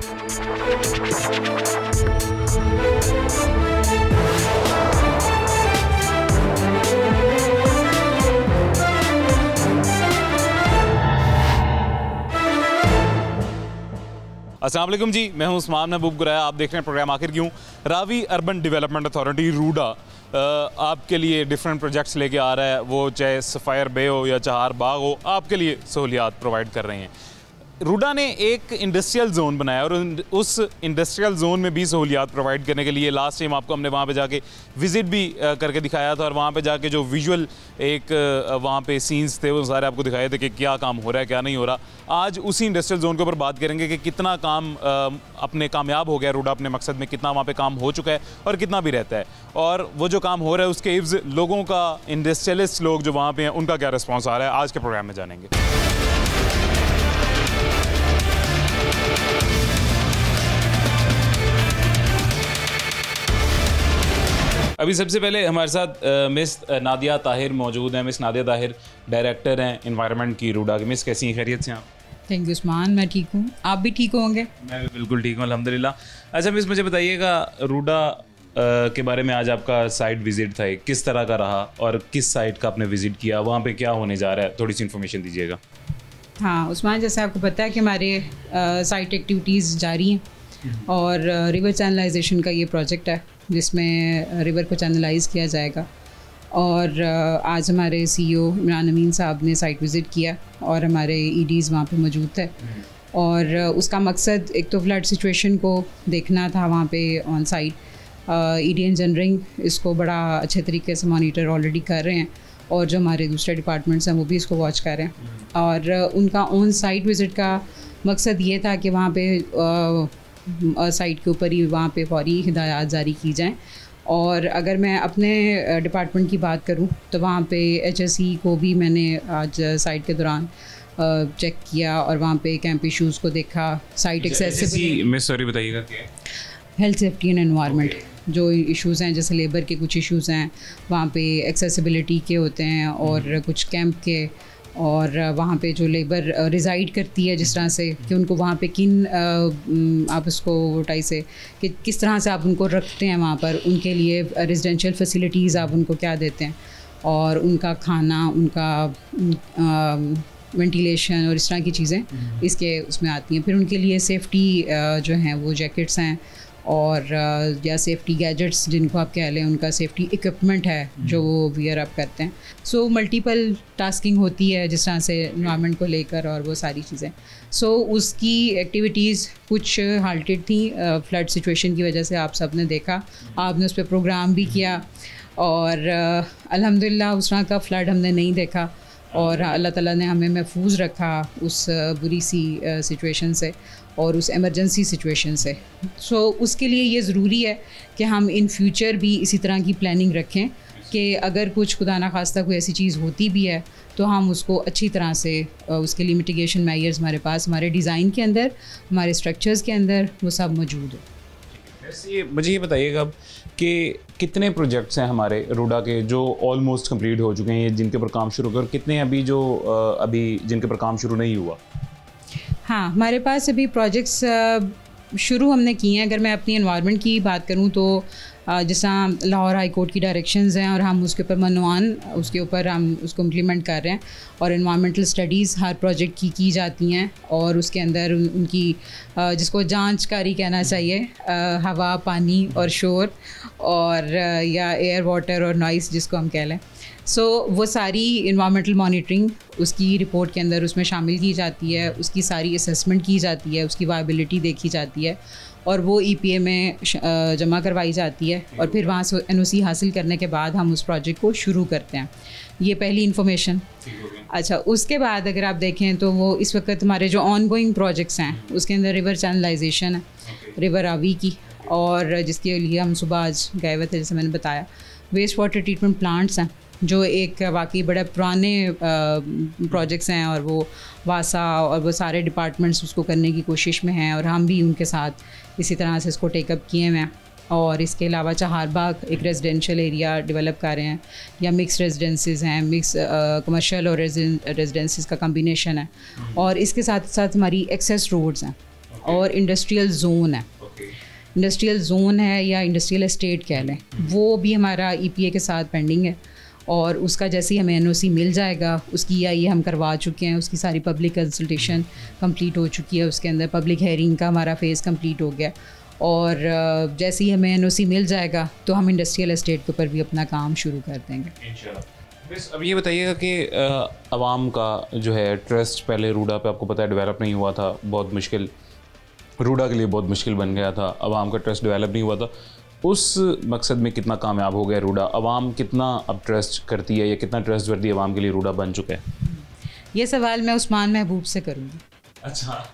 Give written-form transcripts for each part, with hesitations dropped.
अस्सलाम वालेकुम जी, मैं हूं उस्मान महबूब गुराया। आप देख रहे हैं प्रोग्राम आखिर क्यों। Ravi urban development authority RUDA आपके लिए डिफरेंट प्रोजेक्ट्स लेके आ रहा है, वो चाहे सफ़ायर बे हो या चहार बाग हो, आपके लिए सहूलियात प्रोवाइड कर रहे हैं। रूडा ने एक इंडस्ट्रियल जोन बनाया और उस इंडस्ट्रियल जोन में भी सहूलियात प्रोवाइड करने के लिए लास्ट टाइम आपको हमने वहाँ पे जाके विज़िट भी करके दिखाया था और वहाँ पे जाके जो विजुअल एक वहाँ पे सीन्स थे वो सारे आपको दिखाए थे कि क्या काम हो रहा है क्या नहीं हो रहा। आज उसी इंडस्ट्रियल जोन के ऊपर बात करेंगे कि कितना काम अपने कामयाब हो गया रूडा अपने मकसद में, कितना वहाँ पर काम हो चुका है और कितना भी रहता है, और वो जो काम हो रहा है उसके इव्ज़ लोगों का, इंडस्ट्रियलिस्ट लोग जो वहाँ पर हैं उनका क्या रिस्पॉन्स आ रहा है, आज के प्रोग्राम में जानेंगे। अभी सबसे पहले हमारे साथ मिस नादिया ताहिर मौजूद हैं। मिस नादिया ताहिर डायरेक्टर हैं एनवायरनमेंट की रूडा की। मिस कैसी हैं, खैरियत से आप? थैंक यू उस्मान, मैं ठीक हूँ, आप भी ठीक होंगे? मैं भी बिल्कुल ठीक हूँ अल्हम्दुलिल्लाह। अच्छा मिस, मुझे बताइएगा रूडा के बारे में, आज आपका साइट विज़िट था, किस तरह का रहा और किस साइट का आपने विज़िट किया, वहाँ पे क्या होने जा रहा है, थोड़ी सी इन्फॉर्मेशन दीजिएगा। हाँ उस्मान, जैसे आपको पता है कि हमारे साइट एक्टिविटीज़ जारी हैं और रिवर चैनलाइजेशन का ये प्रोजेक्ट है जिसमें रिवर को चैनलाइज किया जाएगा। और आज हमारे सीईओ इमरान अमीन साहब ने साइट विज़िट किया और हमारे ईडीज़ वहाँ पे मौजूद थे और उसका मकसद एक तो फ्लड सिचुएशन को देखना था वहाँ पे ऑन साइट। ईडी इंजीनियरिंग इसको बड़ा अच्छे तरीके से मॉनिटर ऑलरेडी कर रहे हैं और जो हमारे दूसरे डिपार्टमेंट्स हैं वो भी इसको वॉच कर रहे हैं। और उनका ऑन साइट विज़िट का मकसद ये था कि वहाँ पे साइट के ऊपर ही वहाँ पे फौरी हिदायत जारी की जाएँ। और अगर मैं अपने डिपार्टमेंट की बात करूँ तो वहाँ पे एचएसई को भी मैंने आज साइट के दौरान चेक किया और वहाँ पे कैंप इश्यूज़ को देखा। साइट एक्सेसिबिलिटी, मिस सॉरी बताइएगा क्या? हेल्थ सेफ्टी एंड एनवायरनमेंट जो इश्यूज़ हैं, जैसे लेबर के कुछ इश्यूज़ हैं वहाँ पे, एक्सेसिबिलिटी के होते हैं और कुछ कैंप के, और वहाँ पे जो लेबर रिज़ाइड करती है जिस तरह से कि उनको वहाँ पे किन आप उसको टाई से कि किस तरह से आप उनको रखते हैं वहाँ पर, उनके लिए रेजिडेंशियल फैसिलिटीज़ आप उनको क्या देते हैं और उनका खाना, उनका वेंटिलेशन और इस तरह की चीज़ें इसके उसमें आती हैं। फिर उनके लिए सेफ्टी जो हैं वो जैकेट्स हैं और या सेफ्टी गैजेट्स जिनको आप कह लें, उनका सेफ्टी इक्विपमेंट है जो वो वियर अप करते हैं। सो मल्टीपल टास्किंग होती है जिस तरह से एनवायरनमेंट को लेकर और वो सारी चीज़ें। सो उसकी एक्टिविटीज़ कुछ हाल्टेड थी फ्लड सिचुएशन की वजह से, आप सब ने देखा, आपने उस पर प्रोग्राम भी किया और अल्हम्दुलिल्लाह उस तरह का फ्लड हमने नहीं देखा और अल्लाह ताला ने हमें महफूज रखा उस बुरी सी सिचुएशन से और उस एमरजेंसी सिचुएशन से। सो उसके लिए ये ज़रूरी है कि हम इन फ्यूचर भी इसी तरह की प्लानिंग रखें कि अगर कुछ खुदा ना खास्ता कोई ऐसी चीज़ होती भी है तो हम उसको अच्छी तरह से उसके लिए मिटिगेशन मेजर्स हमारे पास, हमारे डिज़ाइन के अंदर, हमारे स्ट्रक्चर्स के अंदर वो सब मौजूद है। वैसे मुझे ये बताइएगा कि कितने प्रोजेक्ट्स हैं हमारे रूडा के जो ऑलमोस्ट कंप्लीट हो चुके हैं, जिनके ऊपर काम शुरू कर, कितने अभी जो अभी जिनके ऊपर काम शुरू नहीं हुआ? हाँ, हमारे पास अभी प्रोजेक्ट्स शुरू हमने किए हैं। अगर मैं अपनी एनवायरनमेंट की बात करूँ तो जैसा लाहौर हाई कोर्ट की डायरेक्शंस हैं और हम उसके ऊपर मनवान उसके ऊपर हम उसको इम्प्लीमेंट कर रहे हैं और एनवायरमेंटल स्टडीज़ हर प्रोजेक्ट की जाती हैं और उसके अंदर उनकी जिसको जांचकारी कहना चाहिए, हवा, पानी और शोर और या एयर, वाटर और नॉइस जिसको हम कह लें। सो वो सारी इन्वायरमेंटल मॉनिटरिंग उसकी रिपोर्ट के अंदर उसमें शामिल की जाती है, उसकी सारी असेसमेंट की जाती है, उसकी वायबिलिटी देखी जाती है और वो EPA में जमा करवाई जाती है और फिर वहाँ से NOC हासिल करने के बाद हम उस प्रोजेक्ट को शुरू करते हैं। ये पहली इन्फॉर्मेशन। अच्छा, उसके बाद अगर आप देखें तो वो इस वक्त हमारे जो ऑन गोइंग प्रोजेक्ट्स हैं उसके अंदर रिवर चैनलाइजेशन है, रिवर रावी की, और जिसके लिए हम सुबह आज गए हुए थे, जैसे मैंने बताया। वेस्ट वाटर ट्रीटमेंट प्लांट्स हैं जो एक वाकई बड़े पुराने प्रोजेक्ट्स हैं और वो वासा और वो सारे डिपार्टमेंट्स उसको करने की कोशिश में हैं और हम भी उनके साथ इसी तरह से इसको टेकअप किए हुए हैं। और इसके अलावा चहारबाग एक रेजिडेंशियल एरिया डेवलप कर रहे हैं, या मिक्स रेजिडेंसीज़ हैं, मिक्स कमर्शियल और रेजिडेंसीज़ का कम्बिनेशन है। और इसके साथ साथ हमारी एक्सेस रोड्स हैं और इंडस्ट्रियल जोन है। इंडस्ट्रियल जोन है या इंडस्ट्रियल एस्टेट कह लें, वो भी हमारा EPA के साथ पेंडिंग है और उसका जैसे ही हमें NOC मिल जाएगा, उसकी EIA हम करवा चुके हैं, उसकी सारी पब्लिक कंसल्टेशन कंप्लीट हो चुकी है, उसके अंदर पब्लिक हेयरिंग का हमारा फेज़ कंप्लीट हो गया और जैसे ही हमें NOC मिल जाएगा तो हम इंडस्ट्रियल एस्टेट के ऊपर भी अपना काम शुरू कर देंगे। बस अब ये बताइएगा कि आवाम का जो है ट्रस्ट पहले रूडा पे आपको पता है डेवलप नहीं हुआ था, बहुत मुश्किल, रूडा के लिए बहुत मुश्किल बन गया था, आवाम का ट्रस्ट डेवलप नहीं हुआ था। उस मकसद में कितना कामयाब हो गया रूडा, आवाम कितना अब ट्रस्ट करती है या कितना ट्रस्ट वर्दी आवाम के लिए रूडा बन चुका है? ये सवाल मैं उस्मान महबूब से करूँगी। अच्छा,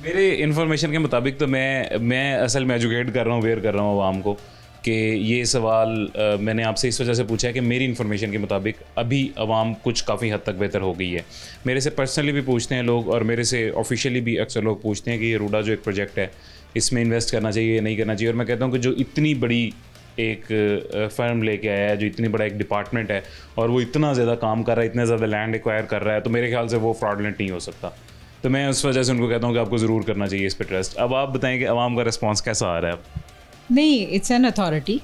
मेरे इन्फॉर्मेशन के मुताबिक तो मैं असल में एजुकेट कर रहा हूँ, अवेयर कर रहा हूँ आवाम को कि ये सवाल मैंने आपसे इस वजह से पूछा है कि मेरी इन्फॉर्मेशन के मुताबिक अभी आवाम कुछ काफ़ी हद तक बेहतर हो गई है। मेरे से पर्सनली भी पूछते हैं लोग और मेरे से ऑफिशियली भी अक्सर लोग पूछते हैं कि ये रूडा जो एक प्रोजेक्ट है इसमें इन्वेस्ट करना चाहिए या नहीं करना चाहिए, और मैं कहता हूँ कि जो इतनी बड़ी एक फर्म लेके आया है, जो इतनी बड़ा एक डिपार्टमेंट है और वो इतना ज़्यादा काम कर रहा है, इतना ज़्यादा लैंड एक्वायर कर रहा है, तो मेरे ख्याल से वो फ्रॉडलेंट नहीं हो सकता। तो मैं उस वजह से उनको कहता हूँ कि आपको ज़रूर करना चाहिए इस पर ट्रस्ट। अब आप बताएं कि आवाम का रिस्पॉन्स कैसा आ रहा है? नहीं, it's an authority,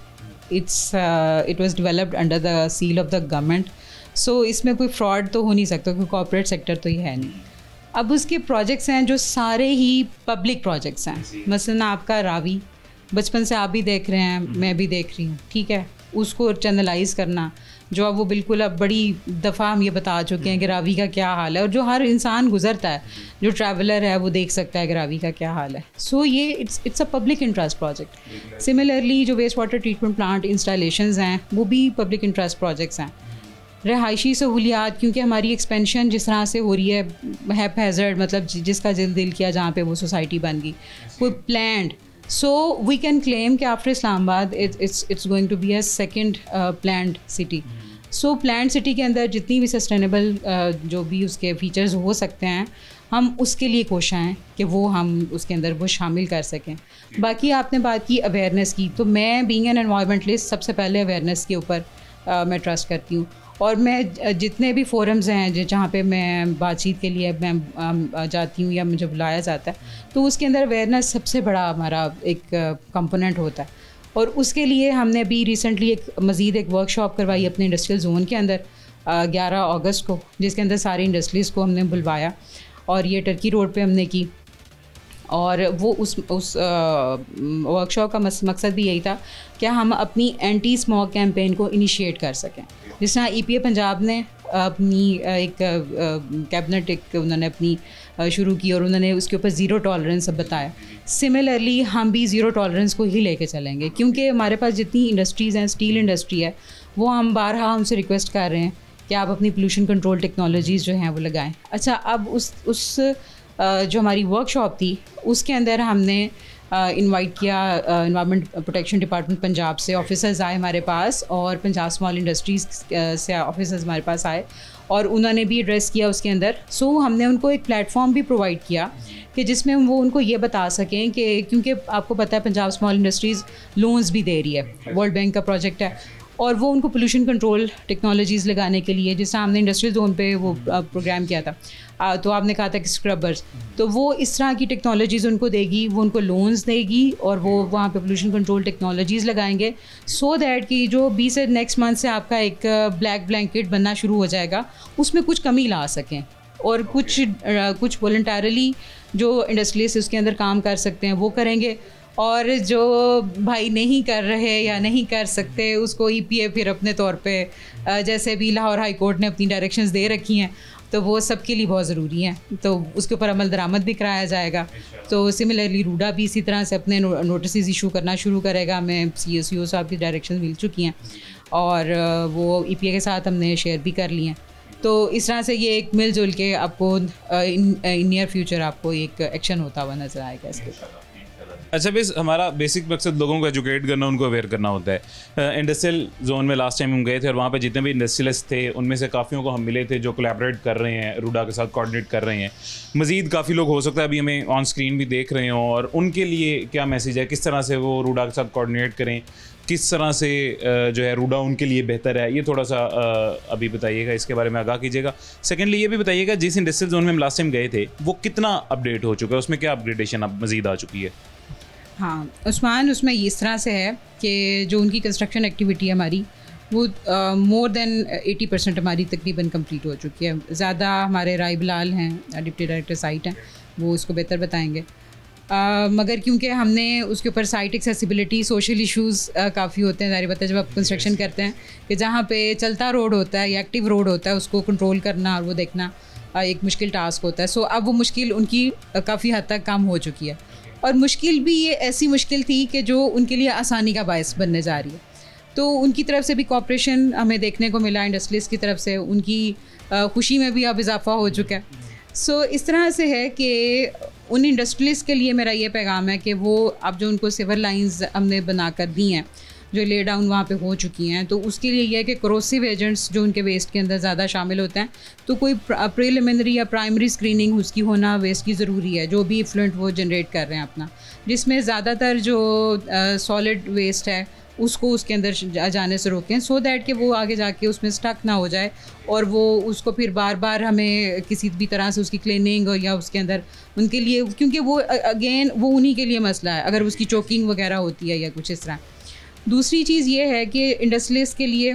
it was developed under the seal of the government, so इसमें कोई फ्रॉड तो हो नहीं सकता क्योंकि कॉर्पोरेट सेक्टर तो ये है नहीं। अब उसके प्रोजेक्ट्स हैं जो सारे ही पब्लिक प्रोजेक्ट्स हैं, मसलन आपका रावी, बचपन से आप भी देख रहे हैं, मैं भी देख रही हूँ, ठीक है, उसको चैनलाइज करना, जो अब वो बिल्कुल अब बड़ी दफ़ा हम ये बता चुके हैं कि रावी का क्या हाल है और जो हर इंसान गुजरता है, जो ट्रैवलर है वो देख सकता है कि रावी का क्या हाल है। सो ये it's a public interest project. Similarly जो waste water treatment plant installations हैं वो भी पब्लिक इंटरेस्ट प्रोजेक्ट्स हैं। रहायशी सहूलियात, क्योंकि हमारी एक्सपेंशन जिस तरह से हो रही है हैज़र्ड, मतलब जिसका दिल किया जहाँ पे वो सोसाइटी बन गई, कोई planned, so we can claim कि after Islamabad it's going to be a second planned city। so planned city के अंदर जितनी भी सस्टेनेबल जो भी उसके फीचर्स हो सकते हैं हम उसके लिए कोशिश हैं कि वो हम उसके अंदर वो शामिल कर सकें। बाकी आपने बात की अवेयरनेस की, तो मैं बीइंग एन एनवायरमेंटलिस्ट सबसे पहले अवेयरनेस के ऊपर मैं ट्रस्ट करती हूँ और मैं जितने भी फोरम्स हैं जहाँ पे मैं बातचीत के लिए मैं जाती हूँ या मुझे बुलाया जाता है, तो उसके अंदर अवेयरनेस सबसे बड़ा हमारा एक कंपोनेंट होता है। और उसके लिए हमने अभी रिसेंटली मज़ीद एक वर्कशॉप करवाई अपने इंडस्ट्रियल जोन के अंदर 11 अगस्त को, जिसके अंदर सारे इंडस्ट्रीज़ को हमने बुलवाया और ये टर्की रोड पर हमने की। और वो उस वर्कशॉप का मकसद भी यही था कि हम अपनी एंटी स्मोक कैंपेन को इनिशिएट कर सकें। जिस तरह EPA पंजाब ने अपनी एक कैबिनेट उन्होंने अपनी शुरू की और उन्होंने उसके ऊपर ज़ीरो टॉलरेंस बताया, सिमिलरली हम भी ज़ीरो टॉलरेंस को ही लेके चलेंगे, क्योंकि हमारे पास जितनी इंडस्ट्रीज़ हैं, स्टील इंडस्ट्री है, वो हम बारहा उनसे रिक्वेस्ट कर रहे हैं कि आप अपनी पोल्यूशन कंट्रोल टेक्नोलॉजीज़ जो हैं वो लगाएं। अच्छा, अब उस जो हमारी वर्कशॉप थी उसके अंदर हमने इनवाइट किया एनवायरनमेंट प्रोटेक्शन डिपार्टमेंट पंजाब से ऑफिसर्स आए हमारे पास और पंजाब स्मॉल इंडस्ट्रीज़ से ऑफिसर्स हमारे पास आए और उन्होंने भी एड्रेस किया उसके अंदर। सो हमने उनको एक प्लेटफॉर्म भी प्रोवाइड किया कि जिसमें वो उनको ये बता सकें कि क्योंकि आपको पता है पंजाब स्मॉल इंडस्ट्रीज़ लोन्स भी दे रही है, वर्ल्ड बैंक का प्रोजेक्ट है, और वो उनको पोल्यूशन कंट्रोल टेक्नोलॉजीज़ लगाने के लिए, जिस तरह हमने इंडस्ट्रियल जोन पे वो प्रोग्राम किया था, तो आपने कहा था कि स्क्रबर्स, तो वो इस तरह की टेक्नोलॉजीज़ उनको देगी, वो उनको लोन्स देगी और वो वहाँ पे पोल्यूशन कंट्रोल टेक्नोलॉजीज़ लगाएंगे, सो दैट कि जो 20 से नेक्स्ट मंथ से आपका एक ब्लैक ब्लैंकेट बनना शुरू हो जाएगा, उसमें कुछ कमी ला सकें और कुछ वॉलंटरली जो इंडस्ट्रियलिस्ट उसके अंदर काम कर सकते हैं वो करेंगे, और जो भाई नहीं कर रहे या नहीं कर सकते उसको EPA फिर अपने तौर पे जैसे भी लाहौर हाई कोर्ट ने अपनी डायरेक्शंस दे रखी हैं, तो वो सबके लिए बहुत ज़रूरी हैं, तो उसके ऊपर अमल दरामद भी कराया जाएगा। तो सिमिलरली रूडा भी इसी तरह से अपने नोटिस इशू करना शुरू करेगा। हमें CO साहब की डायरेक्शन मिल चुकी हैं और वो EPA के साथ हमने शेयर भी कर लिए हैं। तो इस तरह से ये एक मिलजुल के आपको इन नियर फ्यूचर आपको एक एक्शन होता हुआ नज़र आएगा इसके ऊपर। अच्छा, बस हमारा बेसिक मकसद लोगों को एजुकेट करना, उनको अवेयर करना होता है। इंडस्ट्रियल जोन में लास्ट टाइम हम गए थे और वहाँ पे जितने भी इंडस्ट्रियलिस्ट थे उनमें से काफ़ियों को हम मिले थे जो कोलैबोरेट कर रहे हैं, रूडा के साथ कोऑर्डिनेट कर रहे हैं। मज़ीद काफ़ी लोग हो सकता है अभी हमें ऑन स्क्रीन भी देख रहे हों, और उनके लिए क्या मैसेज है, किस तरह से वो रूडा के साथ कोऑर्डिनेट करें किस तरह से जो है रूडा उनके लिए बेहतर है, ये थोड़ा सा अभी बताइएगा, इसके बारे में आगाह कीजिएगा। सेकेंडली ये भी बताइएगा जिस इंडस्ट्रियल जोन में हम लास्ट टाइम गए थे वो कितना अपडेट हो चुका है, उसमें क्या अपग्रेडेशन अब मज़ीद आ चुकी है? हाँ उस्मान, उसमें इस तरह से है कि जो उनकी कंस्ट्रक्शन एक्टिविटी है हमारी वो मोर देन 80% हमारी तकरीबन कंप्लीट हो चुकी है। ज़्यादा हमारे राय बिलाल हैं, डिप्टी डायरेक्टर साइट हैं, वो उसको बेहतर बताएंगे। मगर क्योंकि हमने उसके ऊपर साइट एक्सेसिबिलिटी, सोशल इश्यूज़ काफ़ी होते हैं, ज़ाहिर बात है जब आप कंस्ट्रक्शन करते हैं कि जहाँ पे चलता रोड होता है या एक्टिव रोड होता है उसको कंट्रोल करना और वो देखना एक मुश्किल टास्क होता है। सो अब वो मुश्किल उनकी काफ़ी हद तक कम हो चुकी है, और मुश्किल भी ये ऐसी मुश्किल थी कि जो उनके लिए आसानी का बायस बनने जा रही है। तो उनकी तरफ से भी कॉपरेशन हमें देखने को मिला, इंडस्ट्रियलिस्ट की तरफ से उनकी खुशी में भी अब इजाफा हो चुका है। सो इस तरह से है कि उन इंडस्ट्रियलिस्ट के लिए मेरा ये पैगाम है कि वो अब जो उनको सिविल लाइंस हमने बना कर दी हैं, जो ले डाउन वहाँ पे हो चुकी हैं, तो उसके लिए यह है कि करोसिव एजेंट्स जो उनके वेस्ट के अंदर ज़्यादा शामिल होते हैं, तो कोई प्रीलिमिनरी या प्राइमरी स्क्रीनिंग उसकी होना वेस्ट की ज़रूरी है, जो भी इफ्लुएंट वो जनरेट कर रहे हैं अपना, जिसमें ज़्यादातर जो सॉलिड वेस्ट है उसको उसके अंदर जाने से रोकें, सो दैट कि वो आगे जाके उसमें स्टक ना हो जाए और वो उसको फिर बार बार हमें किसी भी तरह से उसकी क्लीनिंग या उसके अंदर उनके लिए, क्योंकि वो अगेन वो उन्हीं के लिए मसला है अगर उसकी चोकिंग वगैरह होती है या कुछ इस तरह। दूसरी चीज़ ये है कि इंडस्ट्रियलिस्ट के लिए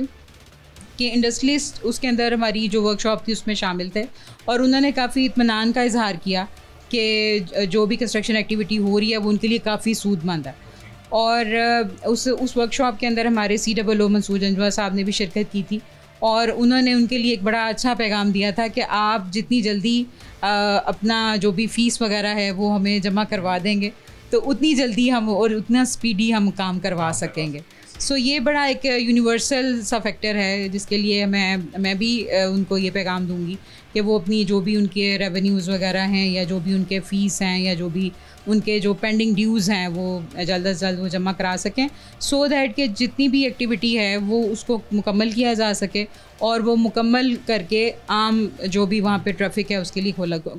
कि इंडस्ट्रियलिस्ट उसके अंदर हमारी जो वर्कशॉप थी उसमें शामिल थे और उन्होंने काफ़ी इत्मीनान का इजहार किया कि जो भी कंस्ट्रक्शन एक्टिविटी हो रही है वो उनके लिए काफ़ी सूदमंद है। और उस वर्कशॉप के अंदर हमारे COO मंसूर जंजवा साहब ने भी शिरकत की थी और उन्होंने उनके लिए एक बड़ा अच्छा पैगाम दिया था कि आप जितनी जल्दी अपना जो भी फ़ीस वगैरह है वो हमें जमा करवा देंगे तो उतनी जल्दी हम और उतना स्पीडी हम काम करवा सकेंगे। सो ये बड़ा एक यूनिवर्सल सा फैक्टर है जिसके लिए मैं भी उनको ये पैगाम दूंगी कि वो अपनी जो भी उनके रेवेन्यूज़ वगैरह हैं या जो भी उनके फ़ीस हैं या जो भी उनके जो पेंडिंग ड्यूज़ हैं वो जल्द अज जल्द वो जमा करा सकें, सो दैट कि जितनी भी एक्टिविटी है वो उसको मुकम्मल किया जा सके और वो मुकम्मल करके आम जो भी वहाँ पे ट्रैफिक है उसके लिए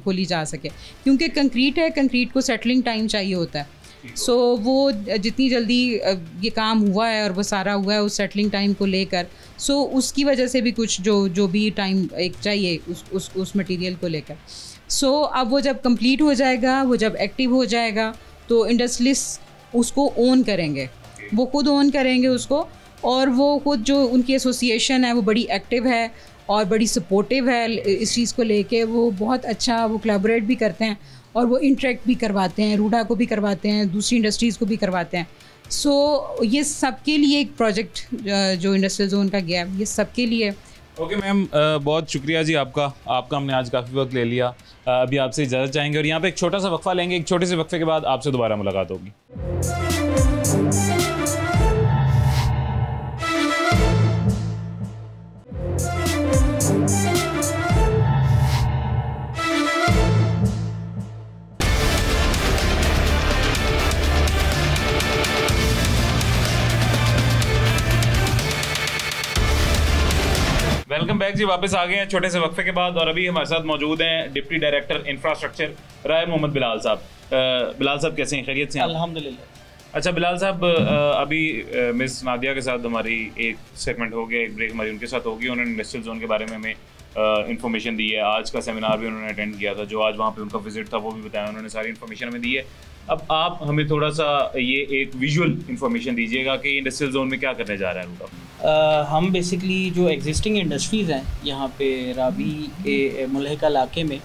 खोली जा सके। क्योंकि कंक्रीट है, कंक्रीट को सेटलिंग टाइम चाहिए होता है। सो वो जितनी जल्दी ये काम हुआ है और वो सारा हुआ है उस सेटलिंग टाइम को लेकर, सो उसकी वजह से भी कुछ जो भी टाइम एक चाहिए उस मटेरियल को लेकर। सो अब वो जब कंप्लीट हो जाएगा, वो जब एक्टिव हो जाएगा तो इंडस्ट्रियलिस्ट उसको ओन करेंगे, वो खुद ओन करेंगे उसको, और वो खुद जो उनकी एसोसिएशन है वो बड़ी एक्टिव है और बड़ी सपोर्टिव है इस चीज़ को लेके। वो बहुत अच्छा वो कोलैबोरेट भी करते हैं और वो इंटरेक्ट भी करवाते हैं, रूडा को भी करवाते हैं, दूसरी इंडस्ट्रीज़ को भी करवाते हैं। सो ये सबके लिए एक प्रोजेक्ट जो इंडस्ट्रियल जोन का गया है ये सबके लिए। ओके मैम, बहुत शुक्रिया जी आपका हमने आज काफ़ी वक्त ले लिया। अभी आपसे इजाज़त चाहेंगे और यहाँ पे एक छोटा सा वक्फा लेंगे। एक छोटे से वक्फे के बाद आपसे दोबारा मुलाकात होगी। वेलकम बैक जी, वापस आ गए हैं छोटे से वक्फे के बाद और अभी हमारे साथ मौजूद हैं डिप्टी डायरेक्टर इंफ्रास्ट्रक्चर राय मोहम्मद बिलाल साहब। बिलाल साहब कैसे हैं, खैरियत से हैं? अल्हम्दुलिल्लाह। अच्छा बिलाल साहब, अभी मिस नादिया के साथ हमारी एक सेगमेंट हो गया, एक ब्रेक हमारी उनके साथ होगी। उन्होंने इंडस्ट्रियल जोन के बारे में हमें इन्फॉर्मेशन दी है। आज का सेमिनार भी उन्होंने अटेंड किया था, जो आज वहाँ पे उनका विजिट था वो भी बताया उन्होंने, सारी इन्फॉर्मेशन हमें दी है। अब आप हमें थोड़ा सा ये एक विजुअल इन्फॉर्मेशन दीजिएगा कि इंडस्ट्रियल जोन में क्या करने जा रहा है उनका। हम बेसिकली जो एग्जिस्टिंग इंडस्ट्रीज़ हैं यहाँ पे रावी के मुल्हिका इलाके में,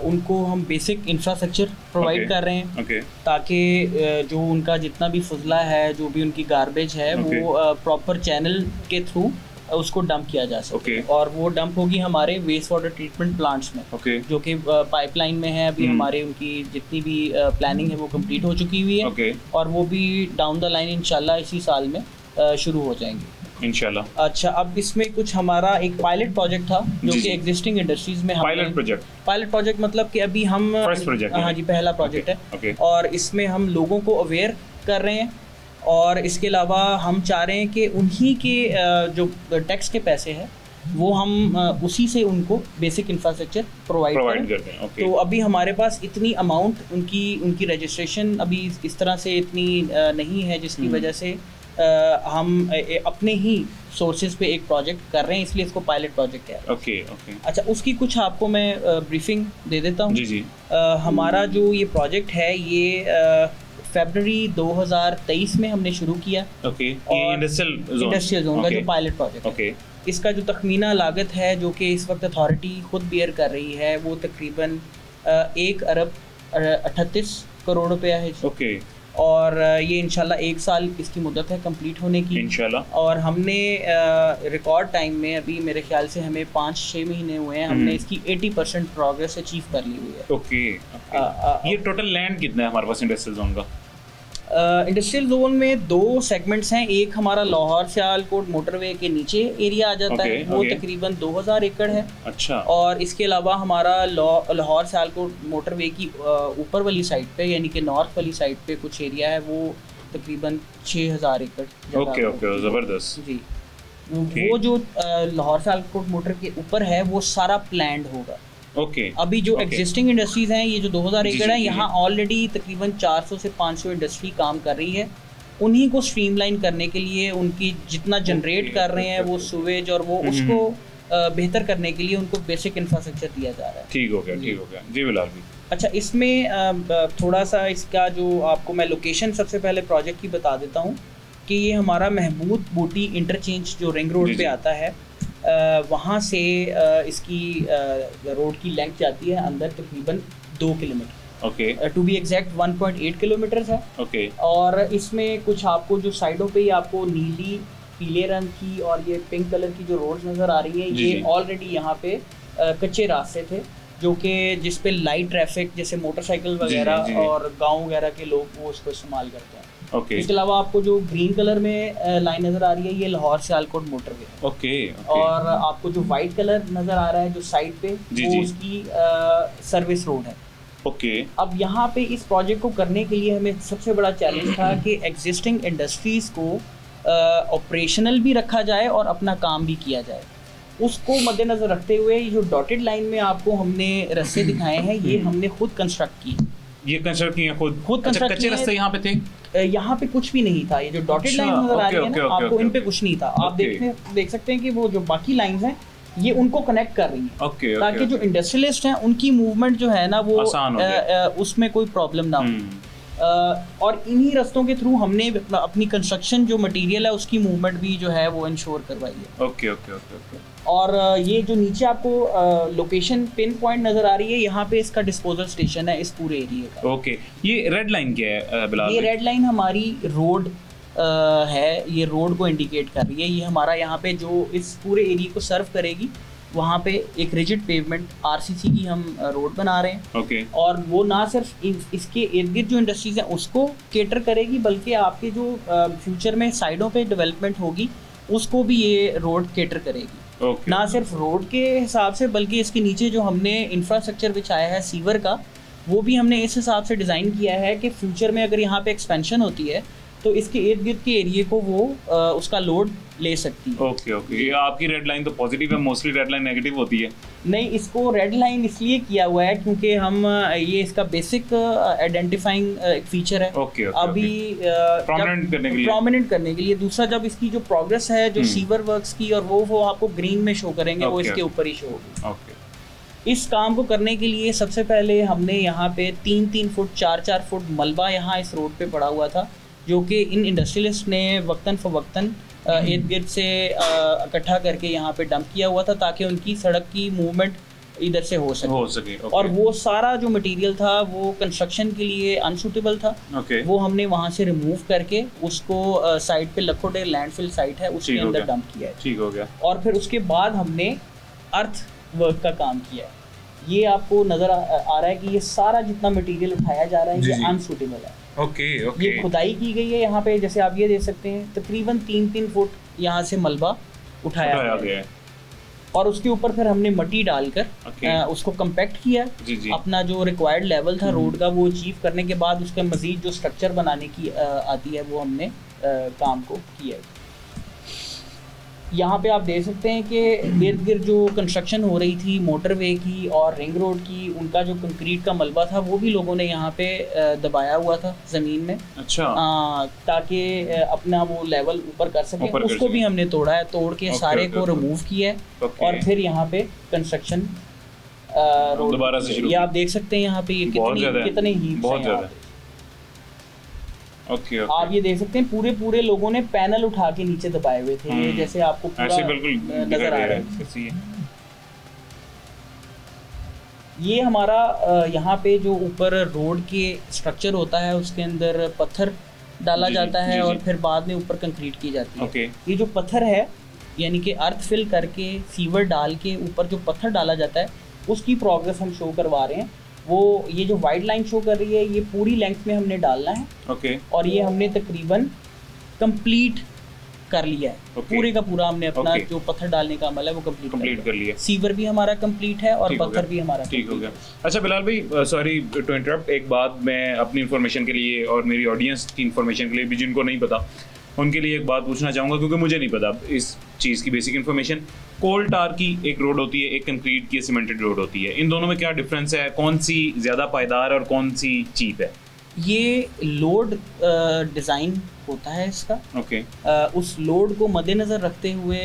उनको हम बेसिक इंफ्रास्ट्रक्चर प्रोवाइड कर रहे हैं ताकि जो उनका जितना भी फजला है, जो भी उनकी गार्बेज है वो प्रॉपर चैनल के थ्रू उसको डंप किया जा सके। और वो डंप होगी हमारे वेस्ट वाटर ट्रीटमेंट प्लांट्स में, जो कि पाइपलाइन में है अभी। हमारे उनकी जितनी भी प्लानिंग है वो कंप्लीट हो चुकी हुई है और वो भी डाउन द लाइन इंशाल्लाह इसी साल में शुरू हो जाएंगे इंशाल्लाह। अच्छा, अब इसमें कुछ हमारा एक पायलट प्रोजेक्ट था जो कि एग्जिस्टिंग इंडस्ट्रीज में पायलट प्रोजेक्ट मतलब कि अभी हम हाँ जी पहला प्रोजेक्ट है और इसमें हम लोगों को अवेयर कर रहे हैं और इसके अलावा हम चाह रहे हैं कि उन्हीं के जो टैक्स के पैसे हैं वो हम उसी से उनको बेसिक इंफ्रास्ट्रक्चर प्रोवाइड करते हैं। तो अभी हमारे पास इतनी अमाउंट उनकी रजिस्ट्रेशन अभी इस तरह से इतनी नहीं है, जिसकी वजह से हम अपने ही सोर्सेज पे एक प्रोजेक्ट कर रहे हैं, इसलिए इसको पायलट प्रोजेक्ट है। Okay okay. अच्छा, उसकी कुछ आपको मैं ब्रीफिंग दे देता हूँ। जी जी। हमारा जो ये प्रोजेक्ट है ये फरवरी 2023 में हमने शुरू किया। ओके। ये इंडस्ट्रियल जोन का जो पायलट प्रोजेक्ट है। ओके। इसका जो तखमीना लागत है जो कि इस वक्त अथॉरिटी खुद बियर कर रही है वो तकरीबन 1 अरब 38 करोड़ रुपया है। ओके। और ये इंशाल्लाह 1 साल इसकी मुद्दत है कंप्लीट होने की इंशाल्लाह। और हमने रिकॉर्ड टाइम में, अभी मेरे ख्याल से हमें 5-6 महीने हुए हैं, हमने इसकी 80% प्रोग्रेस अचीव कर ली हुई है। ओके। ये टोटल लैंड कितना है हमारे पास इंडस्ट्रियल जोन का? इंडस्ट्रियल जोन में 2 सेगमेंट्स हैं। एक हमारा लाहौर सियालकोट मोटरवे के नीचे एरिया आ जाता है, वो तकरीबन 2000 एकड़ है। अच्छा। और इसके अलावा हमारा लाहौर सियालकोट मोटरवे की ऊपर वाली साइड पे, यानी कि नॉर्थ वाली साइड पे कुछ एरिया है, वो तकरीबन 6000 एकड़। ओके ओके, ज़बरदस्त जी। वो जो लाहौर सियालकोट मोटर के ऊपर है वो सारा प्लान्ड होगा। ओके। अभी जो एग्जिस्टिंग इंडस्ट्रीज हैं, ये जो 2000 एकड़ है, यहाँ ऑलरेडी तकरीबन 400 से 500 इंडस्ट्री काम कर रही है। उन्हीं को स्ट्रीमलाइन करने के लिए उनकी जितना जनरेट कर रहे हैं वो सुवेज और वो उसको बेहतर करने के लिए उनको बेसिक इंफ्रास्ट्रक्चर दिया जा रहा है। ठीक हो गया, ठीक हो गया जी बिलाल भी। अच्छा, इसमें थोड़ा सा इसका जो आपको मैं लोकेशन सबसे पहले प्रोजेक्ट की बता देता हूँ कि ये हमारा महमूद बूटी इंटरचेंज जो रिंग रोड पे आता है, वहाँ से इसकी रोड की लेंथ जाती है अंदर तकरीबन 2 kilometre. Okay. To be exact 1.8 kilometre है। ओके। और इसमें कुछ आपको जो साइडों पे ही आपको नीली, पीले रंग की और ये पिंक कलर की जो रोड्स नज़र आ रही है, ये ऑलरेडी यहाँ पे कच्चे रास्ते थे जो कि जिस पे लाइट ट्रैफिक जैसे मोटरसाइकिल वगैरह और गाँव वगैरह के लोग वो उसको इस्तेमाल करते हैं। ओके। इसके अलावा आपको जो ग्रीन कलर में लाइन नज़र आ रही है, ये लाहौर सियालकोट मोटरवे है। ओके। और आपको जो वाइट कलर नज़र आ रहा है जो साइड पे, वो उसकी सर्विस रोड है। ओके। अब यहाँ पे इस प्रोजेक्ट को करने के लिए हमें सबसे बड़ा चैलेंज था कि एग्जिस्टिंग इंडस्ट्रीज को ऑपरेशनल भी रखा जाए और अपना काम भी किया जाए। उसको मद्देनजर रखते हुए ये जो डॉटेड लाइन में आपको हमने रास्ते दिखाए हैं, ये हमने खुद कंस्ट्रक्ट किए। ये कंस्ट्रक्ट किए खुद कंस्ट्रक्ट। कच्चे रास्ते यहाँ पे थे? यहाँ पे कुछ भी नहीं था। ये जो डॉटेड लाइन नजर आ रही है ना आपको, इन पे कुछ नहीं था। आप देख सकते हैं कि वो जो बाकी लाइंस हैं ये उनको कनेक्ट कर रही है, ताकि जो इंडस्ट्रियलिस्ट हैं उनकी मूवमेंट जो है ना वो उसमें कोई प्रॉब्लम ना हो। और इन्हीं रास्तों के थ्रू हमने अपनी कंस्ट्रक्शन जो मटेरियल है उसकी मूवमेंट भी जो है वो इंश्योर करवाई है। Okay okay okay okay. और ये जो नीचे आपको लोकेशन पिन पॉइंट नजर आ रही है, यहाँ पे इसका डिस्पोजल स्टेशन है इस पूरे एरिया का। ओके। ये रेड लाइन क्या है बिलाल? ये रेड लाइन हमारी रोड है, ये रोड को इंडिकेट कर रही है। ये हमारा यहाँ पे जो इस पूरे एरिया को सर्व करेगी, वहाँ पे एक रिजिड पेवमेंट आरसीसी की हम रोड बना रहे हैं। ओके। और वो ना सिर्फ इसके इर्द गिर्द जो इंडस्ट्रीज हैं उसको केटर करेगी, बल्कि आपके जो फ्यूचर में साइडों पे डेवलपमेंट होगी उसको भी ये रोड केटर करेगी। ना सिर्फ रोड के हिसाब से, बल्कि इसके नीचे जो हमने इंफ्रास्ट्रक्चर बिछाया है सीवर का, वो भी हमने इस हिसाब से डिज़ाइन किया है कि फ्यूचर में अगर यहाँ पे एक्सपेंशन होती है तो इसके इर्द गिर्द के एरिए को वो उसका लोड ले सकती है। Okay okay. ये आपकी रेड लाइन तो पॉजिटिव है, मोस्टली रेड लाइन नेगेटिव होती है। नहीं, इसको रेड लाइन इसलिए किया हुआ है क्योंकि हम ये इसका बेसिक आइडेंटिफाइंग फीचर है। ओके। अभी प्रोमिनेंट करने के लिए। दूसरा, जब इसकी जो प्रोग्रेस है जो सीवर वर्क्स की, और वो आपको ग्रीन में शो करेंगे, वो इसके ऊपर ही शो होगी। ओके। इस काम को करने के लिए सबसे पहले हमने यहाँ पे 3-3 फुट 4-4 फुट मलबा यहाँ इस रोड पे पड़ा हुआ था, जो कि इन इंडस्ट्रियलिस्ट ने वक्तन फ़वक्तन इर्द गिर्द से इकट्ठा करके यहाँ पे डंप किया हुआ था, ताकि उनकी सड़क की मूवमेंट इधर से हो सके। और वो सारा जो मटेरियल था वो कंस्ट्रक्शन के लिए अनसूटेबल था। वो हमने वहाँ से रिमूव करके उसको साइड पे लखोटे लैंडफिल साइट है उसके अंदर डंप किया है। ठीक हो गया। और फिर उसके बाद हमने अर्थ वर्क का काम किया है। ये आपको नज़र आ रहा है कि ये सारा जितना मटेरियल उठाया जा रहा है ये अनसूटेबल है। Okay okay. ये खुदाई की गई है यहाँ पे, जैसे आप ये देख सकते हैं, तकरीबन 3-3 फुट यहाँ से मलबा उठाया गया है। और उसके ऊपर फिर हमने मट्टी डालकर उसको कंपैक्ट किया। अपना जो रिक्वायर्ड लेवल था रोड का वो अचीव करने के बाद उसका मजीद जो स्ट्रक्चर बनाने की आती है वो हमने काम को किया है। यहाँ पे आप देख सकते हैं कि इर्द गिर्द जो कंस्ट्रक्शन हो रही थी मोटरवे की और रिंग रोड की, उनका जो कंक्रीट का मलबा था वो भी लोगों ने यहाँ पे दबाया हुआ था ज़मीन में। अच्छा। ताकि अपना वो लेवल ऊपर कर सके, उसको भी हमने तोड़ा है, तोड़ के सारे को रिमूव किया है और फिर यहाँ पे कंस्ट्रक्शन दोबारा से शुरू। ये आप देख सकते हैं यहाँ पे ये कितने ही बहुत ज़्यादा। ओके, आप ये देख सकते हैं पूरे लोगों ने पैनल उठा के नीचे दबाए हुए थे, जैसे आपको पूरा नजर आ रहा है। ये हमारा यहाँ पे जो ऊपर रोड के स्ट्रक्चर होता है उसके अंदर पत्थर डाला जाता है और फिर बाद में ऊपर कंक्रीट की जाती है। ये जो पत्थर है यानी कि अर्थ फिल करके सीवर डाल के ऊपर जो पत्थर डाला जाता है उसकी प्रोग्रेस हम शो करवा रहे हैं। वो ये जो वाइट लाइन शो कर रही है ये पूरी लेंथ में हमने डालना है। और ये हमने तकरीबन कंप्लीट कर लिया है। पूरे का पूरा हमने अपना जो पत्थर डालने का अमल है वो कंप्लीट कर लिया। सीवर भी हमारा कंप्लीट है और पत्थर भी हमारा ठीक हो गया। अच्छा बिलाल भाई, सॉरी टू इंटरप्ट, एक बात मैं अपनी इन्फॉर्मेशन के लिए और मेरी ऑडियंस की इन्फॉर्मेशन के लिए भी, जिनको नहीं पता उनके लिए एक बात पूछना चाहूँगा, क्योंकि मुझे नहीं पता इस चीज़ की बेसिक इन्फॉर्मेशन। कोल टार की एक रोड होती है, एक कंक्रीट की सीमेंटेड रोड होती है, इन दोनों में क्या डिफरेंस है? कौन सी ज़्यादा पायदार और कौन सी चीप है? ये लोड डिज़ाइन होता है इसका। उस लोड को मद्देनज़र रखते हुए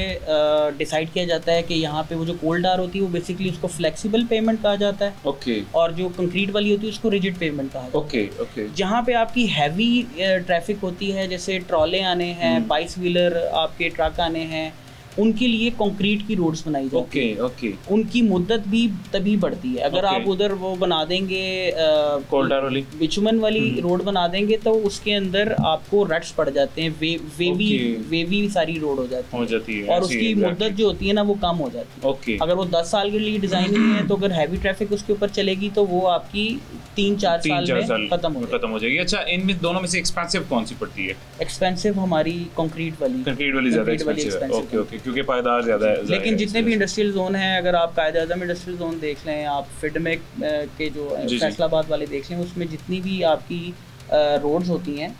डिसाइड किया जाता है कि यहाँ पे वो जो कोल टार होती है वो बेसिकली उसको फ्लेक्सिबल पेमेंट कहा जाता है। और जो कंक्रीट वाली होती है उसको रिजिड पेमेंट कहा जाता है। जहाँ पे आपकी हैवी ट्रैफिक होती है, जैसे ट्रॉले आने हैं, बाइस व्हीलर आपके ट्रक आने हैं, उनके लिए कंक्रीट की रोड्स बनाई जाती है। उनकी मुद्दत भी तभी बढ़ती है। अगर आप उधर वो बना देंगे बिचुमन वाली रोड बना देंगे तो उसके अंदर आपको रट्स पड़ जाते हैं, वेवी सारी रोड हो जाती है और उसकी मुद्दत जो होती है ना वो कम हो जाती है। अगर वो 10 साल के लिए डिजाइन हुई है तो अगर हैवी ट्रैफिक उसके ऊपर चलेगी तो वो आपकी 3-4 साल में खत्म हो जाएगी। अच्छा, इनमें दोनों में से एक्सपेंसिव कौन सी पड़ती है? एक्सपेंसिव हमारी कंक्रीट वाली ज़्यादा एक्सपेंसिव क्योंकि पायदार ज़्यादा है। लेकिन जितने भी इंडस्ट्रियल जोन हैं, अगर आप कायद-ए-आज़म इंडस्ट्रियल जोन देख लें, आप फिडमेक के जो फैसलाबाद वाले देख लें, उसमें जितनी भी आपकी रोड्स होती हैं